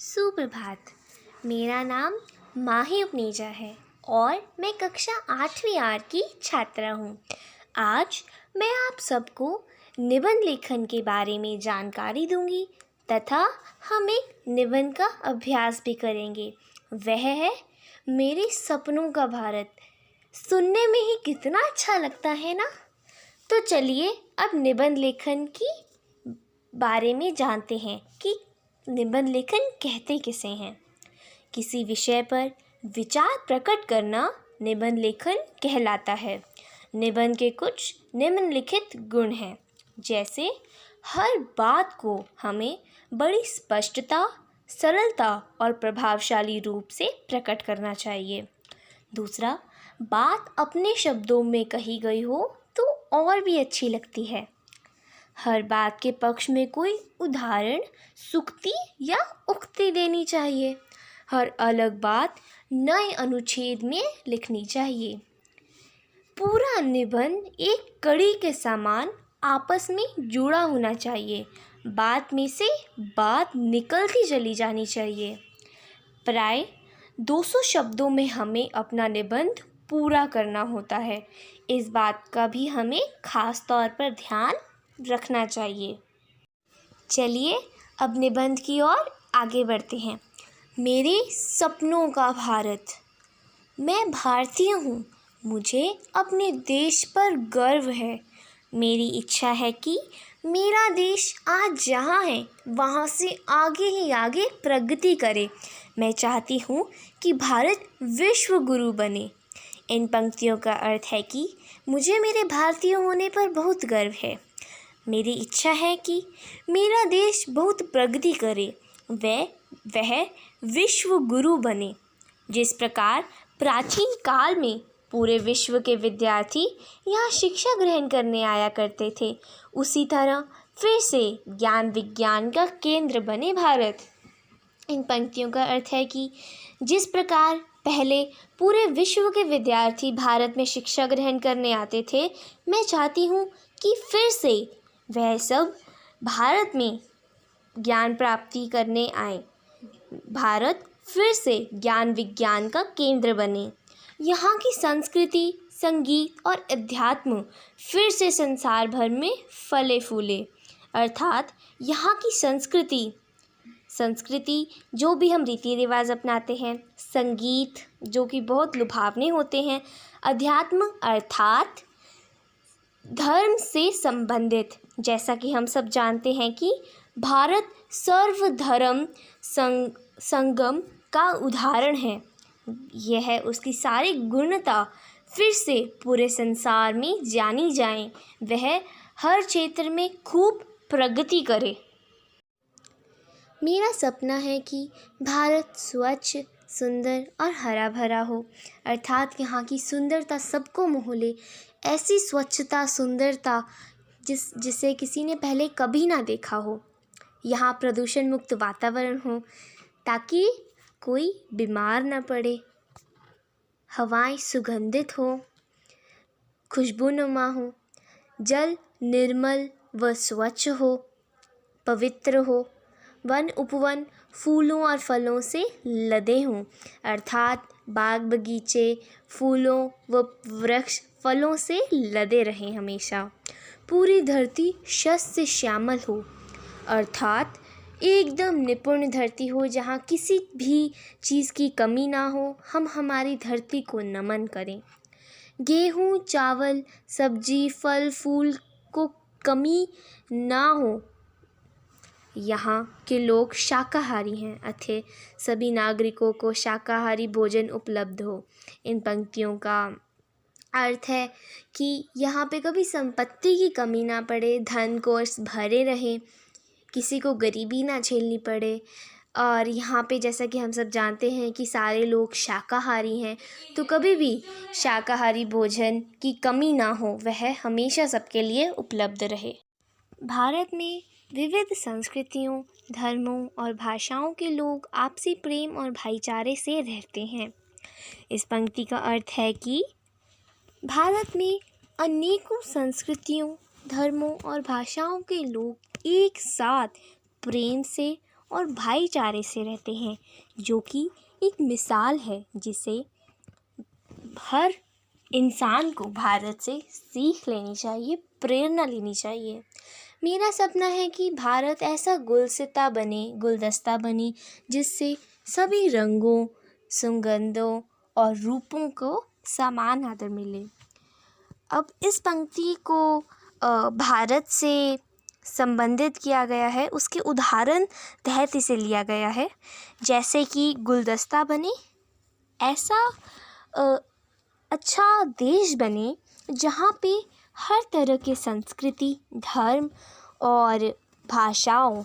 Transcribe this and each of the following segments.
सुप्रभात। मेरा नाम माही उपनेजा है और मैं कक्षा 8वीं आर की छात्रा हूँ। आज मैं आप सबको निबंध लेखन के बारे में जानकारी दूंगी तथा हम एक निबंध का अभ्यास भी करेंगे। वह है मेरे सपनों का भारत। सुनने में ही कितना अच्छा लगता है ना। तो चलिए अब निबंध लेखन की बारे में जानते हैं कि निबंध लेखन कहते किसे हैं। किसी विषय पर विचार प्रकट करना निबंध लेखन कहलाता है। निबंध के कुछ निम्नलिखित गुण हैं, जैसे हर बात को हमें बड़ी स्पष्टता, सरलता और प्रभावशाली रूप से प्रकट करना चाहिए। दूसरा, बात अपने शब्दों में कही गई हो तो और भी अच्छी लगती है। हर बात के पक्ष में कोई उदाहरण, सूक्ति या उक्ति देनी चाहिए। हर अलग बात नए अनुच्छेद में लिखनी चाहिए। पूरा निबंध एक कड़ी के समान आपस में जुड़ा होना चाहिए। बात में से बात निकलती चली जानी चाहिए। प्राय 200 शब्दों में हमें अपना निबंध पूरा करना होता है। इस बात का भी हमें खास तौर पर ध्यान रखना चाहिए। चलिए अब निबंध की ओर आगे बढ़ते हैं। मेरे सपनों का भारत। मैं भारतीय हूँ। मुझे अपने देश पर गर्व है। मेरी इच्छा है कि मेरा देश आज जहाँ है वहाँ से आगे ही आगे प्रगति करे। मैं चाहती हूँ कि भारत विश्व गुरु बने। इन पंक्तियों का अर्थ है कि मुझे मेरे भारतीय होने पर बहुत गर्व है। मेरी इच्छा है कि मेरा देश बहुत प्रगति करे, वह विश्व गुरु बने। जिस प्रकार प्राचीन काल में पूरे विश्व के विद्यार्थी यहाँ शिक्षा ग्रहण करने आया करते थे, उसी तरह फिर से ज्ञान विज्ञान का केंद्र बने भारत। इन पंक्तियों का अर्थ है कि जिस प्रकार पहले पूरे विश्व के विद्यार्थी भारत में शिक्षा ग्रहण करने आते थे, मैं चाहती हूँ कि फिर से वह सब भारत में ज्ञान प्राप्ति करने आए। भारत फिर से ज्ञान विज्ञान का केंद्र बने। यहाँ की संस्कृति, संगीत और अध्यात्म फिर से संसार भर में फले फूले। अर्थात यहाँ की संस्कृति जो भी हम रीति रिवाज अपनाते हैं, संगीत जो कि बहुत लुभावने होते हैं, अध्यात्म अर्थात धर्म से संबंधित, जैसा कि हम सब जानते हैं कि भारत सर्वधर्म संगम का उदाहरण है। यह उसकी सारी गुणता फिर से पूरे संसार में जानी जाए, वह हर क्षेत्र में खूब प्रगति करे। मेरा सपना है कि भारत स्वच्छ, सुंदर और हरा भरा हो, अर्थात यहाँ की सुंदरता सबको मोह ले। ऐसी स्वच्छता, सुंदरता जिसे किसी ने पहले कभी ना देखा हो। यहाँ प्रदूषण मुक्त वातावरण हो ताकि कोई बीमार ना पड़े। हवाएं सुगंधित हो, खुशबूनुमा हो, जल निर्मल व स्वच्छ हो, पवित्र हो, वन उपवन फूलों और फलों से लदे हों, अर्थात बाग बगीचे फूलों व वृक्ष फलों से लदे रहें हमेशा। पूरी धरती शस्य श्यामल हो, अर्थात एकदम निपुण धरती हो जहाँ किसी भी चीज़ की कमी ना हो। हम हमारी धरती को नमन करें। गेहूँ, चावल, सब्जी, फल फूल को कमी ना हो। यहाँ के लोग शाकाहारी हैं, अतः सभी नागरिकों को शाकाहारी भोजन उपलब्ध हो। इन पंक्तियों का अर्थ है कि यहाँ पे कभी संपत्ति की कमी ना पड़े, धन कोष भरे रहें, किसी को गरीबी ना झेलनी पड़े। और यहाँ पे जैसा कि हम सब जानते हैं कि सारे लोग शाकाहारी हैं, तो कभी भी शाकाहारी भोजन की कमी ना हो, वह हमेशा सबके लिए उपलब्ध रहे। भारत में विविध संस्कृतियों, धर्मों और भाषाओं के लोग आपसी प्रेम और भाईचारे से रहते हैं। इस पंक्ति का अर्थ है कि भारत में अनेकों संस्कृतियों, धर्मों और भाषाओं के लोग एक साथ प्रेम से और भाईचारे से रहते हैं, जो कि एक मिसाल है जिसे हर इंसान को भारत से सीख लेनी चाहिए, प्रेरणा लेनी चाहिए। मेरा सपना है कि भारत ऐसा गुलदस्ता बने जिससे सभी रंगों, सुगंधों और रूपों को समान आदर मिले। अब इस पंक्ति को भारत से संबंधित किया गया है, उसके उदाहरण तहत इसे लिया गया है। जैसे कि गुलदस्ता बने, ऐसा अच्छा देश बने जहाँ पे हर तरह के संस्कृति, धर्म और भाषाओं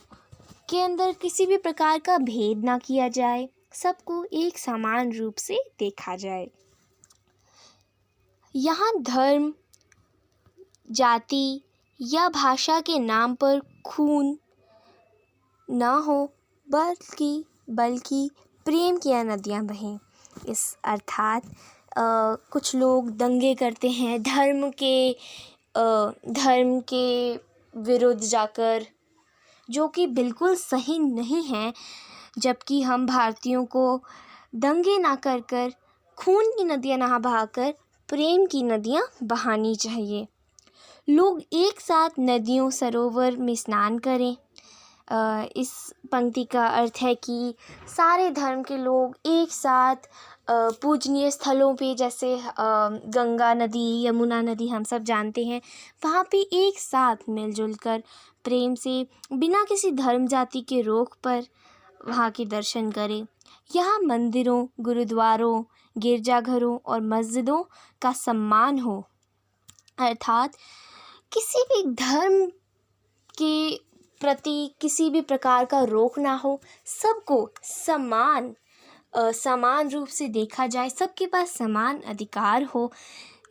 के अंदर किसी भी प्रकार का भेद ना किया जाए, सबको एक समान रूप से देखा जाए। यहाँ धर्म, जाति या भाषा के नाम पर खून ना हो, बल्कि प्रेम की नदियाँ बहें। इस अर्थात कुछ लोग दंगे करते हैं धर्म के विरुद्ध जाकर, जो कि बिल्कुल सही नहीं है। जबकि हम भारतीयों को दंगे ना कर खून की नदियाँ ना बहाकर प्रेम की नदियाँ बहानी चाहिए। लोग एक साथ नदियों, सरोवर में स्नान करें। इस पंक्ति का अर्थ है कि सारे धर्म के लोग एक साथ पूजनीय स्थलों पे, जैसे गंगा नदी, यमुना नदी हम सब जानते हैं, वहाँ पे एक साथ मिलजुल कर प्रेम से, बिना किसी धर्म जाति के रोक पर वहाँ के दर्शन करें। यहाँ मंदिरों, गुरुद्वारों, गिरजाघरों और मस्जिदों का सम्मान हो, अर्थात किसी भी धर्म के प्रति किसी भी प्रकार का रोक ना हो, सबको समान रूप से देखा जाए, सबके पास समान अधिकार हो।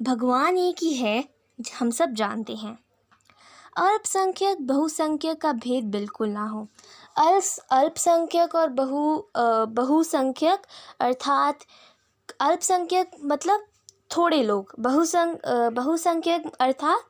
भगवान एक ही है, हम सब जानते हैं। अल्पसंख्यक बहुसंख्यक का भेद बिल्कुल ना हो। अल्पसंख्यक और बहुसंख्यक, अर्थात अल्पसंख्यक मतलब थोड़े लोग, बहुसंख्यक अर्थात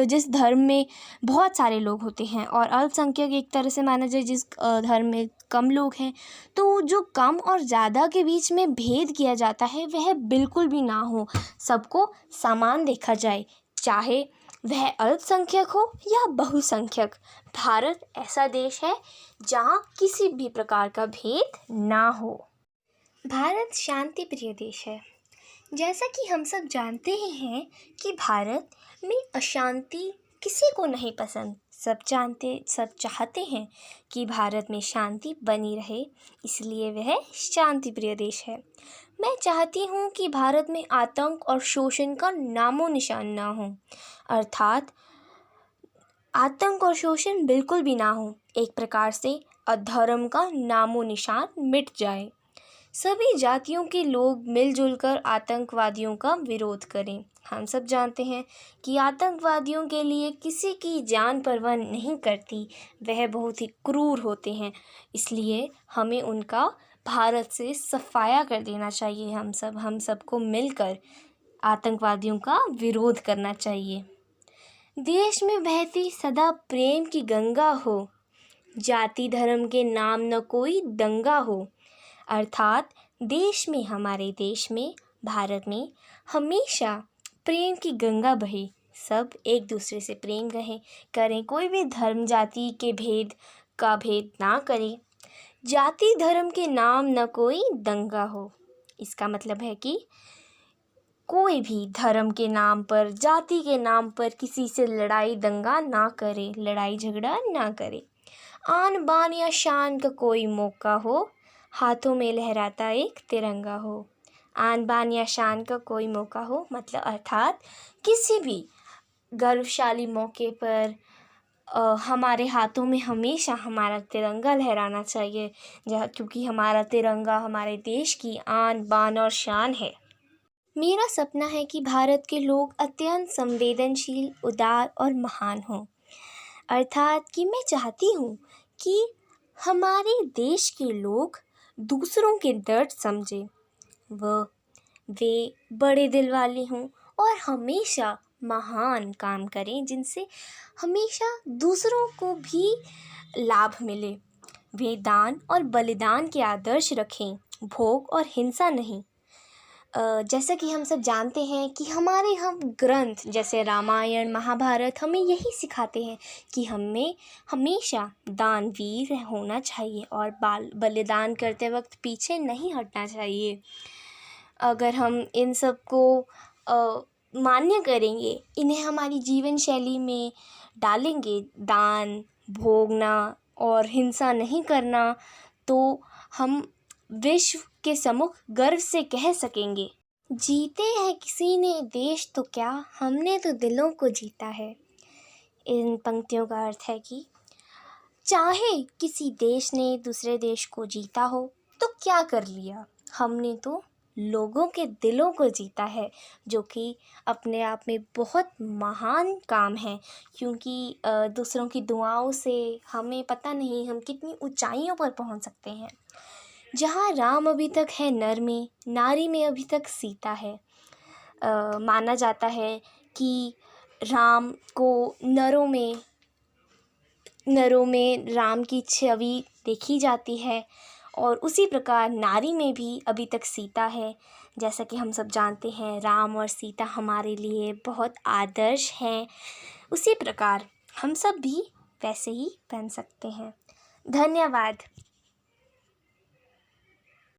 जिस धर्म में बहुत सारे लोग होते हैं, और अल्पसंख्यक एक तरह से माना जाए जिस धर्म में कम लोग हैं। तो जो कम और ज़्यादा के बीच में भेद किया जाता है, वह बिल्कुल भी ना हो, सबको समान देखा जाए, चाहे वह अल्पसंख्यक हो या बहुसंख्यक। भारत ऐसा देश है जहाँ किसी भी प्रकार का भेद ना हो। भारत शांति प्रिय देश है। जैसा कि हम सब जानते ही हैं कि भारत में अशांति किसी को नहीं पसंद। सब चाहते हैं कि भारत में शांति बनी रहे, इसलिए वह शांति प्रिय देश है। मैं चाहती हूँ कि भारत में आतंक और शोषण का नामो निशान ना हो, अर्थात आतंक और शोषण बिल्कुल भी ना हो। एक प्रकार से अधर्म का नामो निशान मिट जाए। सभी जातियों के लोग मिलजुल कर आतंकवादियों का विरोध करें। हम सब जानते हैं कि आतंकवादियों के लिए किसी की जान परवाह नहीं करती, वह बहुत ही क्रूर होते हैं, इसलिए हमें उनका भारत से सफाया कर देना चाहिए। हम सबको मिलकर आतंकवादियों का विरोध करना चाहिए। देश में बहती सदा प्रेम की गंगा हो, जाति धर्म के नाम न कोई दंगा हो, अर्थात हमारे देश में, भारत में हमेशा प्रेम की गंगा बहे, सब एक दूसरे से प्रेम करें, कोई भी धर्म जाति के भेद ना करें, जाति धर्म के नाम न कोई दंगा हो। इसका मतलब है कि कोई भी धर्म के नाम पर, जाति के नाम पर किसी से लड़ाई दंगा ना करे, लड़ाई झगड़ा ना करे। आन बान या शान का कोई मौका हो, हाथों में लहराता एक तिरंगा हो। आन बान या शान का कोई मौका हो मतलब अर्थात किसी भी गर्वशाली मौके पर हमारे हाथों में हमेशा हमारा तिरंगा लहराना चाहिए, क्योंकि हमारा तिरंगा हमारे देश की आन बान और शान है। मेरा सपना है कि भारत के लोग अत्यंत संवेदनशील, उदार और महान हों, अर्थात कि मैं चाहती हूँ कि हमारे देश के लोग दूसरों के दर्द समझें, वे बड़े दिल वाले हों और हमेशा महान काम करें जिनसे हमेशा दूसरों को भी लाभ मिले। वे दान और बलिदान के आदर्श रखें, भोग और हिंसा नहीं। जैसा कि हम सब जानते हैं कि हमारे हम ग्रंथ जैसे रामायण महाभारत हमें यही सिखाते हैं कि हमें हमेशा दानवीर होना चाहिए और बलिदान करते वक्त पीछे नहीं हटना चाहिए। अगर हम इन सब को मान्य करेंगे, इन्हें हमारी जीवन शैली में डालेंगे, दान, भोगना और हिंसा नहीं करना, तो हम विश्व के सम्मुख गर्व से कह सकेंगे, जीते हैं किसी ने देश तो क्या, हमने तो दिलों को जीता है। इन पंक्तियों का अर्थ है कि चाहे किसी देश ने दूसरे देश को जीता हो तो क्या कर लिया, हमने तो लोगों के दिलों को जीता है, जो कि अपने आप में बहुत महान काम है। क्योंकि दूसरों की दुआओं से हमें पता नहीं हम कितनी ऊंचाइयों पर पहुंच सकते हैं। जहाँ राम अभी तक है नर में, नारी में अभी तक सीता है। माना जाता है कि राम को नरों में राम की छवि देखी जाती है और उसी प्रकार नारी में भी अभी तक सीता है। जैसा कि हम सब जानते हैं, राम और सीता हमारे लिए बहुत आदर्श हैं। उसी प्रकार हम सब भी वैसे ही बन सकते हैं। धन्यवाद।